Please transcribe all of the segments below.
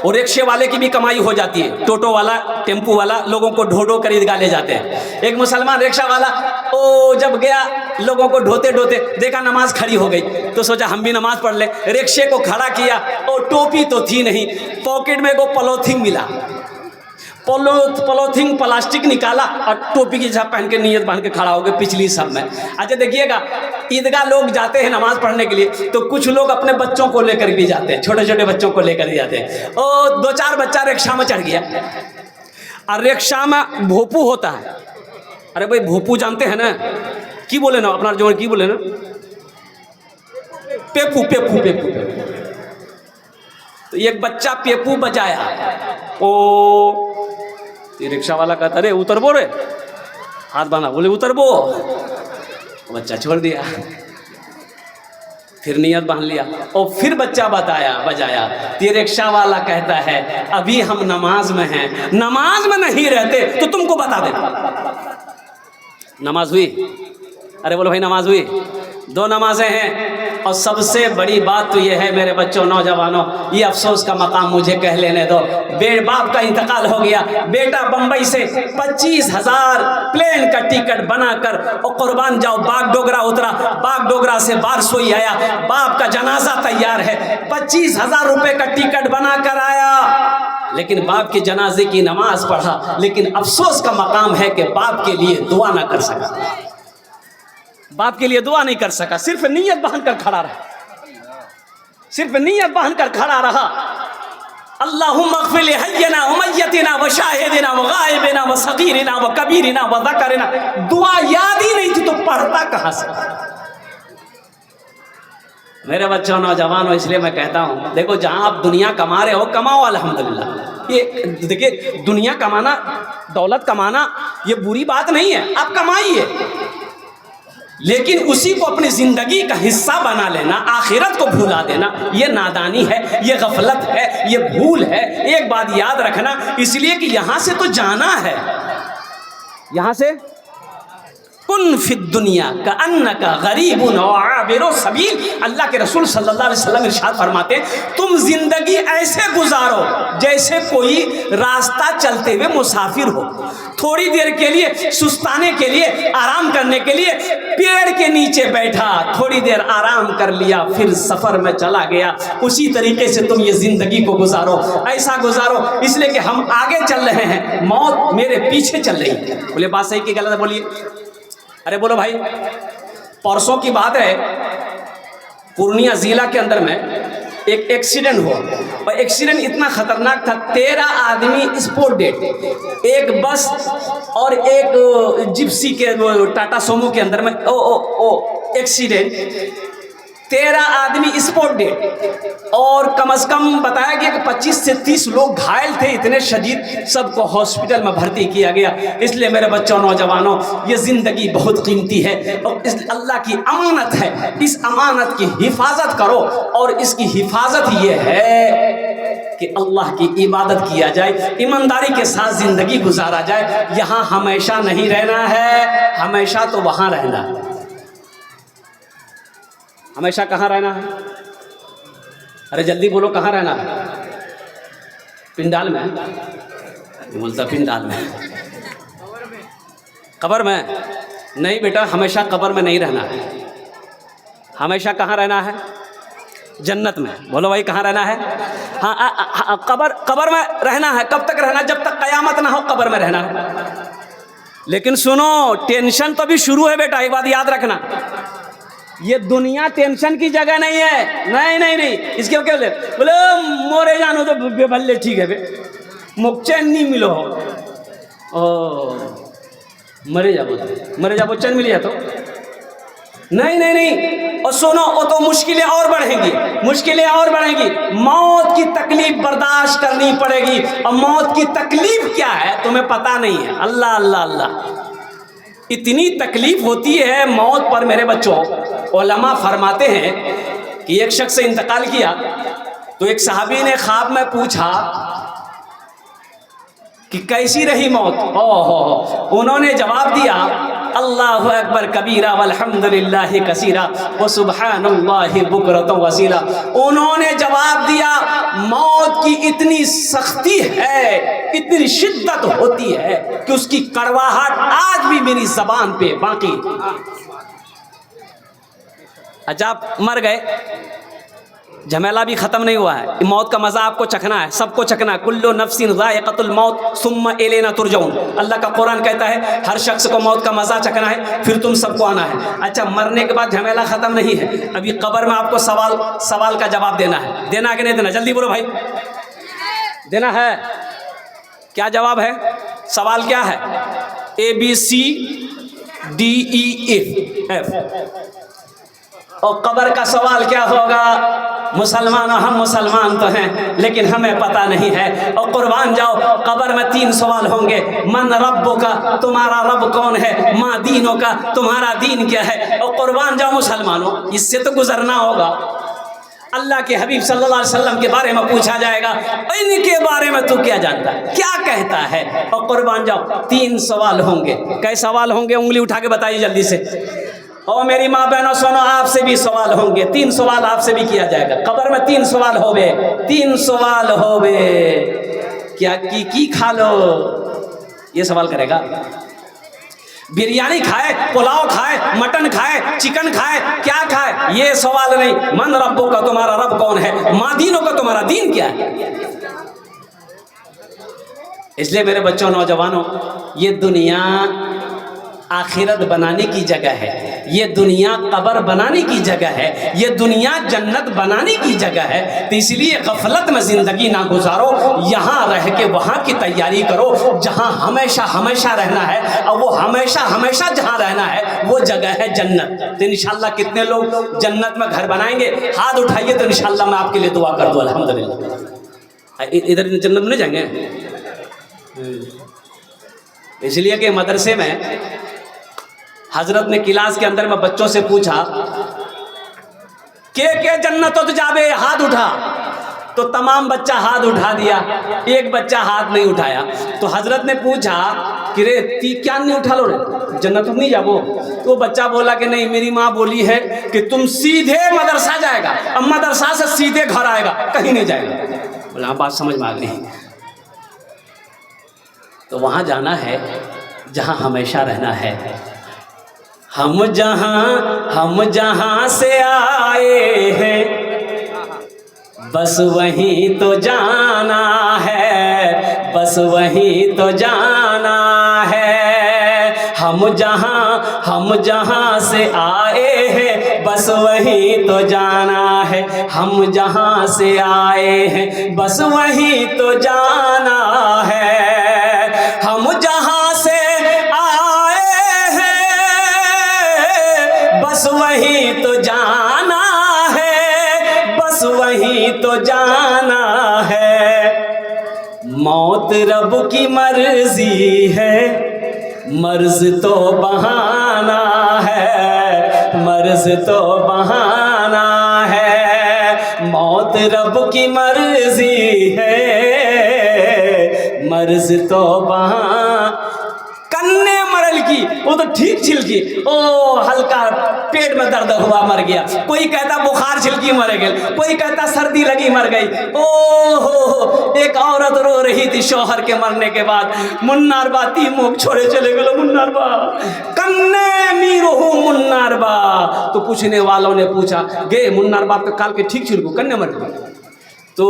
और रिक्शे वाले की भी कमाई हो जाती है, टोटो वाला, टेम्पू वाला लोगों को ढो ढो कर ईदगाह ले जाते हैं। एक मुसलमान रिक्शा वाला जब गया लोगों को ढोते ढोते देखा नमाज खड़ी हो गई, तो सोचा हम भी नमाज पढ़ ले। रिक्शे को खड़ा किया और टोपी तो थी नहीं, पॉकेट में को पॉलीथीन मिला, पॉलीथीन प्लास्टिक निकाला और टोपी की जगह पहन के नियत बांध के खड़ा हो गया पिछली सब में। अच्छा देखिएगा, ईदगाह लोग जाते हैं नमाज पढ़ने के लिए, तो कुछ लोग अपने बच्चों को लेकर भी जाते हैं, छोटे छोटे बच्चों को लेकर भी जाते हैं। और 2-4 बच्चा रिक्शा में चढ़ गया, और रिक्शा में भोपू होता है। अरे भाई भोपू जानते हैं ना, की बोले ना अपना जो की बोले ना, पेपू पेपू पेपू। तो एक बच्चा पेपू बजाया, रिक्शा वाला कहता अरे उतरबो रे, हाथ बांधा, बोले उतरबो, बच्चा छोड़ दिया, फिर नियत बांध लिया और फिर बच्चा बजाया। तो रिक्शा वाला कहता है अभी हम नमाज में हैं, नमाज में नहीं रहते तो तुमको बता देता। नमाज हुई? अरे बोलो भाई नमाज हुई? 2 नमाजें हैं। और सबसे बड़ी बात तो ये है मेरे बच्चों, नौजवानों, ये अफसोस का मकाम मुझे कह लेने दो, बाप का इंतकाल हो गया, बेटा बंबई से 25,000 प्लेन का टिकट बनाकर और कुर्बान जाओ बागडोगरा उतरा, बागडोगरा से बारसोई आया, बाप का जनाजा तैयार है, 25,000 रुपए का टिकट बनाकर आया, लेकिन बाप के जनाजे की नमाज पढ़ा, लेकिन अफसोस का मकाम है कि बाप के लिए दुआ ना कर सका, बाप के लिए दुआ नहीं कर सका, सिर्फ नीयत बांध कर खड़ा रहा, सिर्फ नीयत बांध कर खड़ा रहा। अल्लाहुम्मा अग़फ़िर लि हय्यिना व मय्यतिना व शाहिदिना व गायबिना व सगीरिना व कबीरिना व ज़करिना। दुआ याद ही नहीं थी तो पढ़ता कहाँ से? मेरे बच्चों, नौजवानों, इसलिए मैं कहता हूँ, देखो जहाँ आप दुनिया कमा रहे हो कमाओ अल्हम्दुलिल्लाह। ये देखिए, दुनिया कमाना, दौलत कमाना ये बुरी बात नहीं है, आप कमाइए, लेकिन उसी को अपनी जिंदगी का हिस्सा बना लेना, आखिरत को भुला देना, ये नादानी है, ये गफलत है, ये भूल है। एक बात याद रखना, इसलिए कि यहां से तो जाना है, यहां से कुन फिद दुनिया का अन्नका गरीबुन व आबिरु सबील। अल्लाह के रसूल सल्लल्लाहु अलैहि वसल्लम इरशाद फरमाते हैं, तुम जिंदगी ऐसे गुजारो जैसे कोई रास्ता चलते हुए मुसाफिर हो, थोड़ी देर के लिए सुस्ताने के लिए, आराम करने के लिए पेड़ के नीचे बैठा, थोड़ी देर आराम कर लिया, फिर सफर में चला गया। उसी तरीके से तुम ये जिंदगी को गुजारो, ऐसा गुजारो, इसलिए कि हम आगे चल रहे हैं, मौत मेरे पीछे चल रही है। बोले बात सही कि गलत? बोलिए, अरे बोलो भाई। परसों की बात है, पूर्णिया जिला के अंदर में एक एक्सीडेंट हुआ, और एक्सीडेंट इतना खतरनाक था, 13 आदमी स्पॉट डेड, एक बस और एक जिप्सी के टाटा सोमो के अंदर में एक्सीडेंट, 13 आदमी स्पॉट डेड, और कम से कम बताया गया कि 25 से 30 लोग घायल थे, इतने शदीद, सबको हॉस्पिटल में भर्ती किया गया। इसलिए मेरे बच्चों, नौजवानों, ये ज़िंदगी बहुत कीमती है और इस अल्लाह की अमानत है, इस अमानत की हिफाजत करो। और इसकी हिफाजत ये है कि अल्लाह की इबादत किया जाए, ईमानदारी के साथ ज़िंदगी गुजारा जाए। यहाँ हमेशा नहीं रहना है, हमेशा तो वहाँ रहना है। हमेशा कहाँ रहना है? अरे जल्दी बोलो, कहाँ रहना है? पिंडाल में? बोलता पिंडाल में, कब्र में नहीं बेटा, हमेशा कब्र में नहीं रहना है। हमेशा कहाँ रहना है? जन्नत में। बोलो भाई, कहाँ रहना है? हाँ, कब्र में रहना है। कब तक रहना? जब तक कयामत ना हो, कब्र में रहना है। लेकिन सुनो, टेंशन तो अभी शुरू है बेटा, एक बात याद रखना, ये दुनिया टेंशन की जगह नहीं है। नहीं नहीं नहीं, इसके क्या बोले मोरे जानो तो भले ठीक है बे, मुक्चैन नहीं मिलो मरे जाबो चैन मिल जाए तो नहीं नहीं नहीं। और सुनो, वो तो मुश्किलें और बढ़ेंगी, मुश्किलें और बढ़ेंगी, मौत की तकलीफ बर्दाश्त करनी पड़ेगी। और मौत की तकलीफ क्या है तुम्हें पता नहीं है। अल्लाह अल्लाह अल्लाह, इतनी तकलीफ होती है मौत पर मेरे बच्चों। उलमा फरमाते हैं कि एक शख्स इंतकाल किया तो एक सहाबी ने ख्वाब में पूछा कि कैसी रही मौत। उन्होंने जवाब दिया अल्लाहु अकबर कबीरा वल्हम्दुलिल्लाहि कसीरा व सुब्हानल्लाहि बुकरतन वसीला। उन्होंने जवाब दिया, मौत की इतनी सख्ती है, इतनी शिद्दत होती है कि उसकी कड़वाहट आज भी मेरी ज़बान पे बाकी। अच्छा, आप मर गए, झमेला भी ख़त्म नहीं हुआ है, मौत का मज़ा आपको चखना है, सबको चखना है। कुल्लु नफ्सिन ज़ाइक़तुल मौत सुम्मा इलैना तुरजऊन। अल्लाह का कुरान कहता है हर शख्स को मौत का मज़ा चखना है, फिर तुम सबको आना है। अच्छा, मरने के बाद झमेला ख़त्म नहीं है, अभी कब्र में आपको सवाल का जवाब देना है। देना है कि नहीं देना? जल्दी बोलो भाई, देना है? क्या जवाब है? सवाल क्या है? ABCDEF। और कब्र का सवाल क्या होगा? मुसलमान, हम मुसलमान तो हैं लेकिन हमें पता नहीं है। और कुर्बान जाओ, कब्र में 3 सवाल होंगे। मन रब्बो का, तुम्हारा रब कौन है? माँ दीनों का, तुम्हारा दीन क्या है? और कुर्बान जाओ मुसलमानों, इससे तो गुजरना होगा। अल्लाह के हबीब सल्लल्लाहु अलैहि वसल्लम के बारे में पूछा जाएगा, इनके बारे में तू क्या जानता है, क्या कहता है? और कुर्बान जाओ 3 सवाल होंगे। कैसे सवाल होंगे? उंगली उठा के बताइए जल्दी से। और मेरी माँ बहनों सुनो, आपसे भी सवाल होंगे, 3 सवाल आपसे भी किया जाएगा। कब्र में 3 सवाल होवे, 3 सवाल होवे। क्या की खा लो, ये सवाल करेगा। बिरयानी खाए, पुलाव खाए, मटन खाए, चिकन खाए, क्या खाए, ये सवाल नहीं। मन रब्बो का, तुम्हारा रब कौन है? माँ दीनों का, तुम्हारा दीन क्या है? इसलिए मेरे बच्चों, नौजवानों, ये दुनिया आखिरत बनाने की जगह है, ये दुनिया कब्र बनाने की जगह है, ये दुनिया जन्नत बनाने की जगह है। तो इसलिए गफलत में ज़िंदगी ना गुजारो, यहाँ रह के वहाँ की तैयारी करो जहाँ हमेशा हमेशा रहना है। और वो हमेशा हमेशा जहाँ रहना है वो जगह है जन्नत। तो इंशाअल्लाह कितने लोग जन्नत में घर बनाएंगे? हाथ उठाइए तो इंशाअल्लाह मैं आपके लिए दुआ कर दूँ। अल्हम्दुलिल्लाह। इधर जन्नत में नहीं जाएंगे? इसलिए कि मदरसे में हजरत ने क्लास के अंदर में बच्चों से पूछा के जन्नत तो जाबे, हाथ उठा। तो तमाम बच्चा हाथ उठा दिया, एक बच्चा हाथ नहीं उठाया। तो हजरत ने पूछा कि रे ती क्या नहीं उठा लो रे, जन्नत नहीं जाबो? तो बच्चा बोला कि नहीं, मेरी माँ बोली है कि तुम सीधे मदरसा जाएगा, अब मदरसा से सीधे घर आएगा, कहीं नहीं जाएगा। बोला बात समझ में आ गई। तो वहाँ जाना है जहाँ हमेशा रहना है। हम जहाँ से आए हैं बस वहीं तो जाना है, बस वहीं तो जाना है। हम जहाँ से आए हैं बस वहीं तो जाना है। हम जहाँ से आए हैं बस वहीं तो जाना है। हम जहाँ से बस वहीं तो जाना है, बस वहीं तो जाना है। मौत रब की मर्जी है, मर्ज तो बहाना है, मर्ज तो बहाना है। मौत रब की मर्जी है, मर्ज तो बहाना। कन्ने मरल की, वो तो ठीक छिलकी, ओ हल्का पेट में दर्द हुआ मर गया। कोई कहता बुखार छिलकी मर गई, कोई कहता सर्दी लगी मर गई। ओ हो, एक औरत रो रही थी शौहर के मरने के बाद, मुन्नार बा ती मुख छोड़े चले गए, मुन्नार बा कन्ने मीरो मुन्नार बा। तो पूछने वालों ने पूछा गे मुन्नार बा तो काल के ठीक छिलको कन्ने मर गई? तो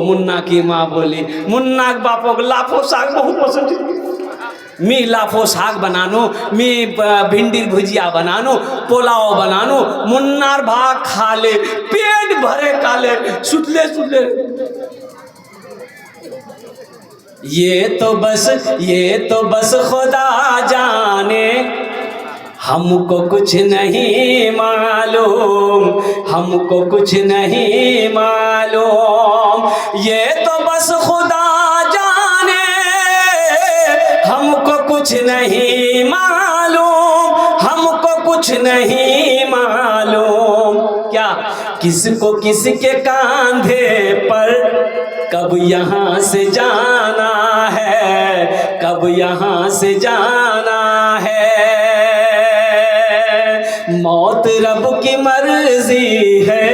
मुन्ना की माँ बोली मुन्ना के बापों को लाफो साग बहुत पसंद, मी लाफो साग बनानो, मी भिंडी भुजिया बनानो, पुलाव बनानो, मुन्नार भाग खा ले, पेट भरे काले सुतले सुतले। ये तो बस खुदा जाने, हमको कुछ नहीं मालूम, हमको कुछ नहीं मालूम। ये तो बस खुदा जाने, हमको कुछ नहीं मालूम, हमको कुछ नहीं मालूम। क्या किसको किसके कांधे पर कब यहाँ से जाना है, कब यहाँ से जाना है। मौत रब की मर्जी है,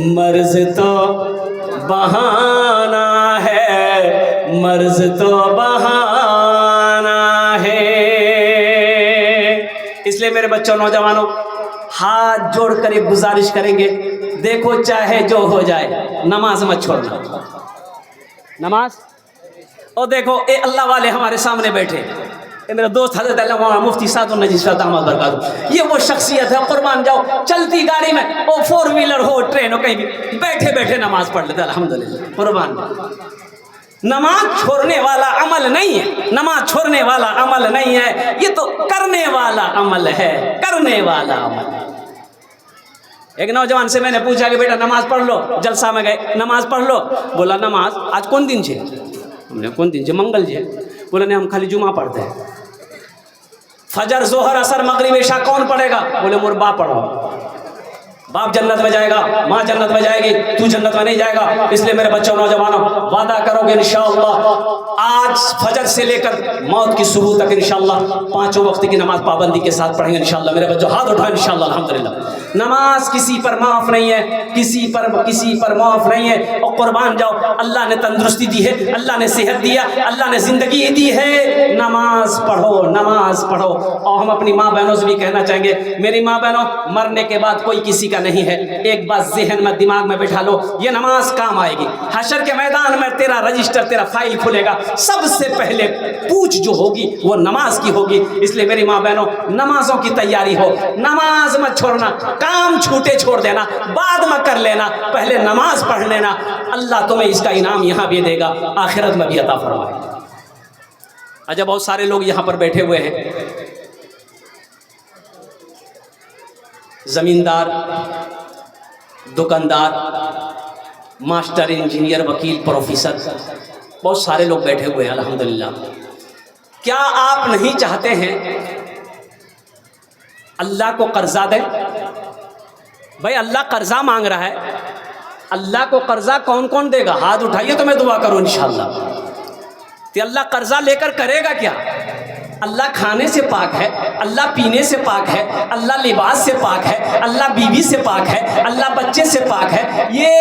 मर्ज तो बहाना है, मर्ज तो बहाना है। इसलिए मेरे बच्चों, नौजवानों, हाथ जोड़कर एक गुजारिश करेंगे, देखो चाहे जो हो जाए नमाज मत छोड़ना। नमाज, और देखो ये अल्लाह वाले हमारे सामने बैठे, ये मेरा दोस्त हजरत अल्लामा मुफ्ती साद नजीर साहब दामद बरकातहू, ये वो शख्सियत है, कुर्बान जाओ, चलती गाड़ी में ओ 4 व्हीलर हो, ट्रेन हो, कहीं भी बैठे बैठे नमाज पढ़ लेते, अल्हम्दुलिल्लाह, कुर्बान। नमाज छोड़ने वाला अमल नहीं है, नमाज छोड़ने वाला अमल नहीं है, ये तो करने वाला अमल है, करने वाला अमल है। एक नौजवान से मैंने पूछा कि बेटा नमाज पढ़ लो, जलसा में गए, नमाज पढ़ लो, बोला नमाज आज कौन दिन छे? हमने कौन दिन छे? मंगल छे। बोला नहीं, हम खाली जुमा पढ़ते हैं। फजर, जोहर, असर, मगरिब, इशा कौन पढ़ेगा? बोले मोर बाप पढ़ो। बाप जन्नत में जाएगा, माँ जन्नत में जाएगी, तू जन्नत में नहीं जाएगा। इसलिए मेरे बच्चों, नौजवानों, वादा करोगे इंशाअल्लाह आज फजर से लेकर मौत की सुबह तक इंशाअल्लाह 5 वक्त की नमाज पाबंदी के साथ पढ़ेंगे इंशाअल्लाह। मेरे बच्चों हाथ उठाओ इंशाअल्लाह, अल्हम्दुलिल्लाह। नमाज किसी पर माफ़ नहीं है, किसी पर माफ़ नहीं है। और कुर्बान जाओ, अल्लाह ने तंदुरुस्ती दी है, अल्लाह ने सेहत दिया, अल्लाह ने ज़िंदगी दी है, नमाज पढ़ो, नमाज पढ़ो। और हम अपनी माँ बहनों से भी कहना चाहेंगे, मेरी माँ बहनों, मरने के बाद कोई किसी का नहीं है, एक बात ज़हन में दिमाग में बैठा लो, ये नमाज काम आएगी। हशर के मैदान में तेरा रजिस्टर, तेरा फाइल खुलेगा, सबसे पहले पूछ जो होगी वो नमाज की होगी। इसलिए मेरी माँ बहनों, नमाजों की तैयारी हो, नमाज मत छोड़ना, काम छूटे छोड़ देना, बाद में कर लेना, पहले नमाज पढ़ लेना। अल्लाह तुम्हें इसका इनाम यहाँ भी देगा, आखिरत में भी अता फरमाएगा। अच्छा, बहुत सारे लोग यहाँ पर बैठे हुए हैं, जमींदार, दुकानदार, मास्टर, इंजीनियर, वकील, प्रोफेसर, बहुत सारे लोग बैठे हुए हैं अल्हम्दुलिल्लाह। क्या आप नहीं चाहते हैं अल्लाह को कर्जा दें? भाई अल्लाह कर्जा मांग रहा है, अल्लाह को कर्जा कौन कौन देगा? हाथ उठाइए तो मैं दुआ करूं इंशाअल्लाह। तो अल्लाह कर्जा लेकर करेगा क्या? अल्लाह खाने से पाक है, अल्लाह पीने से पाक है, अल्लाह लिबास से पाक है, अल्लाह बीवी से पाक है, अल्लाह बच्चे से पाक है। ये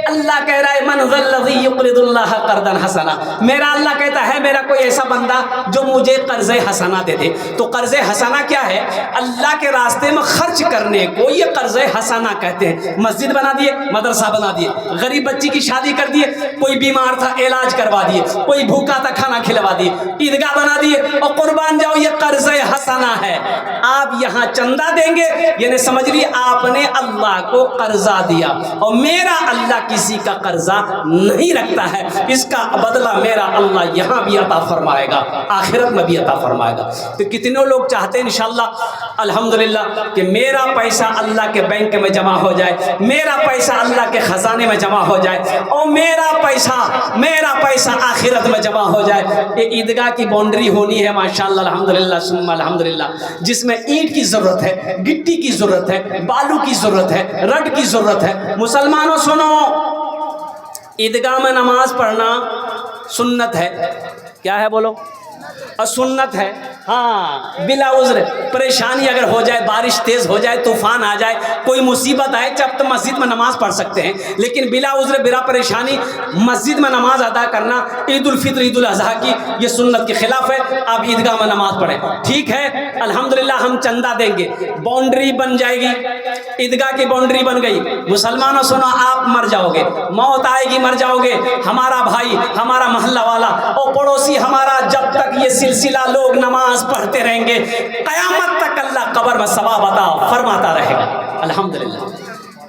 अल्लाह कह रहा है, मन ज़ल्लज़ी युक़रिदुल्लाह क़र्ज़न हसना। मेरा अल्लाह कहता है, मेरा कोई ऐसा बंदा जो मुझे कर्ज़े हसना दे दे। तो कर्ज़े हसना क्या है? अल्लाह के रास्ते में खर्च करने को ये कर्ज़े हसना कहते हैं। मस्जिद बना दिए, मदरसा बना दिए, गरीब बच्ची की शादी कर दिए, कोई बीमार था इलाज करवा दिए, कोई भूखा था खाना खिलवा दिए, ईदगाह बना दिए, और कुर्बान जाओ, ये कर्ज़े हसना है। आप यहाँ चंदा देंगे, यानी समझ ली आपने अल्लाह को कर्जा दिया, और मेरा अल्लाह किसी का कर्जा नहीं रखता है, इसका बदला मेरा अल्लाह यहाँ भी अता फरमाएगा, आखिरत में भी अता फरमाएगा। तो कितने लोग चाहते हैं इंशाअल्लाह अल्हम्दुलिल्लाह कि मेरा पैसा अल्लाह के बैंक में जमा हो जाए, मेरा पैसा अल्लाह के खजाने में जमा हो जाए, और मेरा पैसा आखिरत में जमा हो जाए। ये ईदगाह की बाउंड्री होनी है माशाअल्लाह, अल्हम्दुलिल्लाह सुम्मा अल्हम्दुलिल्लाह, जिसमें ईंट की ज़रूरत है, गिट्टी की ज़रूरत है, बालू की ज़रूरत है, रड की ज़रूरत है। मुसलमानों सुनो, ईदगाह में नमाज पढ़ना सुन्नत है। क्या है बोलो? और सुन्नत है, हाँ, बिला उज़्र। परेशानी अगर हो जाए, बारिश तेज़ हो जाए, तूफ़ान आ जाए, कोई मुसीबत आए, जब तक मस्जिद में नमाज पढ़ सकते हैं, लेकिन बिला उज़्र, बिला परेशानी मस्जिद में नमाज अदा करना ईद उल फित्र, ईद उल अज़हा की, ये सुन्नत के खिलाफ है। आप ईदगाह में नमाज पढ़ें, ठीक है, अल्हम्दुलिल्लाह हम चंदा देंगे, बाउंड्री बन जाएगी, ईदगाह की बाउंड्री बन गई। मुसलमानों सुनो, आप मर जाओगे, मौत आएगी, मर जाओगे, हमारा भाई, हमारा मोहल्ला वाला और पड़ोसी हमारा, जब तक ये सिलसिला लोग नमाज पढ़ते रहेंगे, क़यामत तक अल्लाह कब्र में सवाब अता फरमाता रहेगा। अल्हम्दुलिल्लाह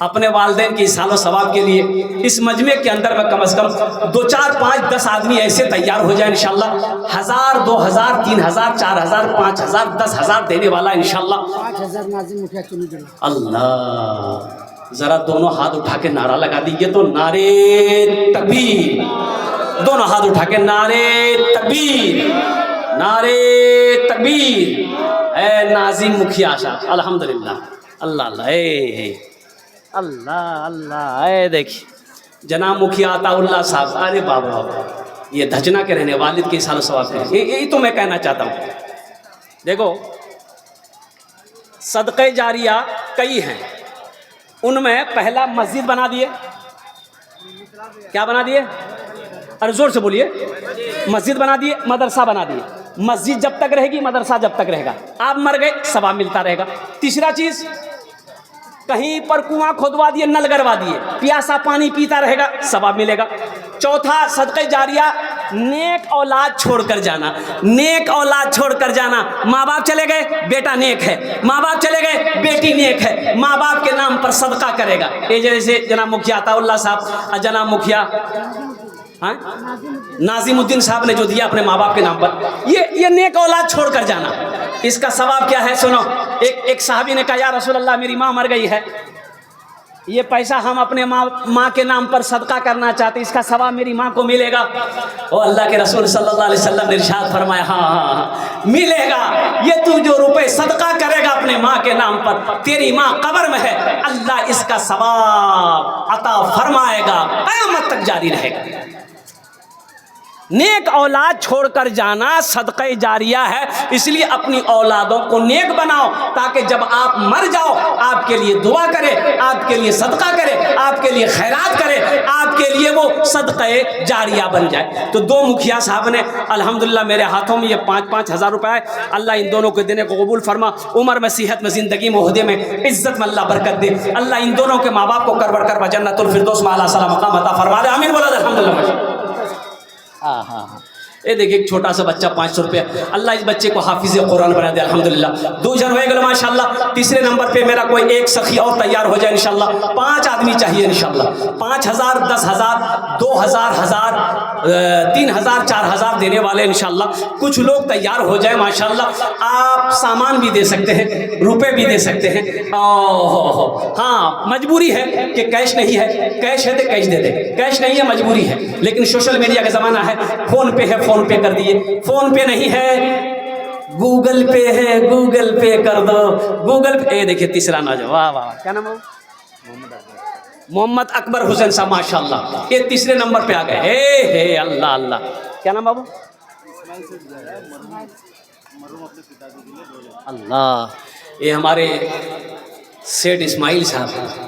अपने वालिदैन की सालो सवाब के लिए इस मजमे के अंदर में कम से कम 2, 4, 5, 10 आदमी ऐसे तैयार हो जाए इंशाअल्लाह, 1000, 2000, 3000, 4000, 5000, 10,000 देने वाला इंशाअल्लाह। 5000 नाज़िम मुखिया चुनी देना। अल्लाह, जरा दोनों हाथ उठा के नारा लगा दीजिए तो, नारे तकबीर। दोनों हाथ उठा के नारे तकबीर, नारे तकबीर। ए नाज़िम मुखिया साहब, अल्हम्दुलिल्लाह, अल्लाह अल्लाह, अल्लाह अल्लाह। देखिए जनाब मुखिया अताउल्लाह साहब, अरे बाबा, ये धजना के रहने वालिद के सालों सवाब के, यही तो मैं कहना चाहता हूँ। देखो सदक़े जारिया कई हैं, उनमें पहला मस्जिद बना दिए। क्या बना दिए? अरे जोर से बोलिए। मस्जिद बना दिए, मदरसा बना दिए। मस्जिद जब तक रहेगी, मदरसा जब तक रहेगा, आप मर गए सवाब मिलता रहेगा। तीसरा चीज़, कहीं पर कुआं खोदवा दिए, नल गड़वा दिए, प्यासा पानी पीता रहेगा, सवाब मिलेगा। चौथा, सदक़े जारिया नेक औलाद छोड़कर जाना। नेक औलाद छोड़कर जाना, माँ बाप चले गए, बेटा नेक है, माँ बाप चले गए, बेटी नेक है, माँ बाप के नाम पर सदका करेगा। ये जैसे जनाब मुखिया अताउल्लाह साहब, जनाब मुखिया नाजिमुद्दीन साहब ने जो दिया अपने माँ बाप के नाम पर, ये नेक औलाद छोड़कर जाना। इसका सवाब क्या है सुनो। एक साहबी ने कहा, या रसूल अल्लाह मेरी माँ मर गई है, ये पैसा हम अपने माँ के नाम पर सदका करना चाहते, इसका सवाब मेरी माँ को मिलेगा? ओ अल्लाह के रसूल सल्लल्लाहु अलैहि वसल्लम ने इरशाद फरमाया, हाँ मिलेगा। ये तू जो रुपए सदका करेगा अपने माँ के नाम पर, तेरी माँ कब्र में है, अल्लाह इसका सवाब अता फरमाएगा, क़यामत तक जारी रहेगा। नेक औलाद छोड़कर जाना सदक़े जारिया है, इसलिए अपनी औलादों को नेक बनाओ, ताकि जब आप मर जाओ आपके लिए दुआ करे, आपके लिए सदका करे, आपके लिए खैरात करे, आपके लिए वो सदक़े जारिया बन जाए। तो दो मुखिया साहब ने अल्हम्दुलिल्लाह मेरे हाथों में ये 5-5 हज़ार रुपये, अल्लाह इन दोनों के देने को कबूल फरमा, उम्र में, सेहत में, ज़िंदगी में, ओहदे में, इज़्ज़त में अल्लाह बरकत दे। अल्लाह इन दोनों के माँ बाप को करवर कर जन्नतुल फिरदौस में आला सलाम मकाम अता फरमा दे। आमीन बोला अल्हम्दुलिल्लाह। हाँ, ये देखिए एक छोटा सा बच्चा 500 रुपये, अल्लाह इस बच्चे को हाफिज़ कुरान बना दे अल्हम्दुलिल्लाह। 2 जन हो गए माशाल्लाह। तीसरे नंबर पे मेरा कोई एक सखी और तैयार हो जाए इंशाल्लाह। 5 आदमी चाहिए इंशाल्लाह। 5,000, 10,000, 2,000, 1,000, 3,000, 4,000 देने वाले इंशाल्लाह। कुछ लोग तैयार हो जाए माशाल्लाह। आप सामान भी दे सकते हैं, रुपए भी दे सकते हैं। हाँ, मजबूरी है कि कैश नहीं है, कैश है तो कैश दे दे, कैश नहीं है मजबूरी है। लेकिन सोशल मीडिया का ज़माना है, फ़ोन पे है, फ़ोन पे कर दिए, फ़ोन पे नहीं है गूगल पे है, गूगल पे कर दो, गूगल पे। देखिए तीसरा नौजवान, वाह वाह, क्या नाम है? मोहम्मद अकबर हुसैन साहब माशाल्लाह, ये तीसरे नंबर पे आ गए। हे अल्लाह अल्लाह, क्या नाम बाबू? अल्लाह, ये हमारे सेठ इस्माइल साहब।